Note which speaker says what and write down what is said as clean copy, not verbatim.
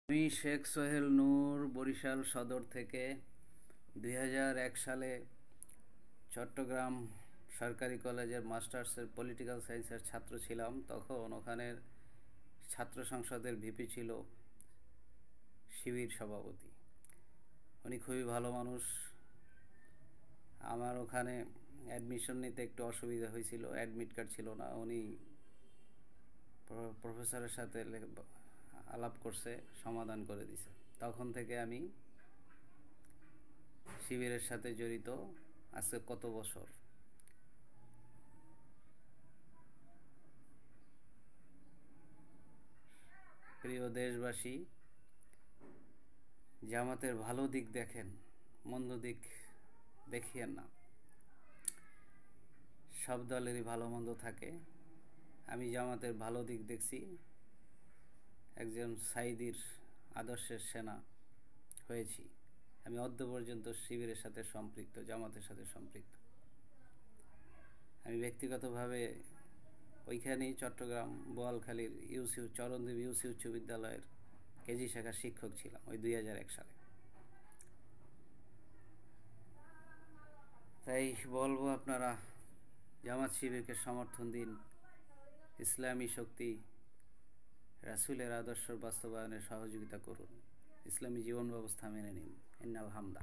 Speaker 1: আমি শেখ সোহেল নূর বরিশাল সদর থেকে 2001 সালে চট্টগ্রাম সরকারি কলেজের মাস্টার্সের পলিটিক্যাল সায়েন্সের ছাত্র ছিলাম। তখন ওখানের ছাত্র সংসদের ভিপি ছিল শিবির সভাপতি। উনি খুবই ভালো মানুষ। আমার ওখানে অ্যাডমিশন নিতে একটু অসুবিধা হয়েছিল, অ্যাডমিট কার্ড ছিল না। উনি প্রফেসরের সাথে আলাপ করছে, সমাধান করে দিছে। তখন থেকে আমি শিবিরের সাথে জড়িত। আজকে কত বছর। প্রিয় দেশবাসী, জামাতের ভালো দিক দেখেন, মন্দ দিক দেখিয়েন না। সব দলেরই ভালো মন্দ থাকে। আমি জামাতের ভালো দিক দেখছি। একজন সাইদির আদর্শের সেনা হয়েছি। আমি অদ্য পর্যন্ত শিবিরের সাথে সম্পৃক্ত, জামাতের সাথে সম্পৃক্ত। আমি ব্যক্তিগতভাবে ওইখানেই চট্টগ্রাম বোয়ালখালীর চরণদ্বীপ ইউসি উচ্চ বিদ্যালয়ের কেজি শাখার শিক্ষক ছিলাম ওই 2001 সালে। তাই বলবো, আপনারা জামাত শিবিরকে সমর্থন দিন। ইসলামী শক্তি, রাসূলের আদর্শ বাস্তবায়নে সহযোগিতা করুন। ইসলামী জীবন ব্যবস্থা মেনে নিন। ইন্নাল হামদা।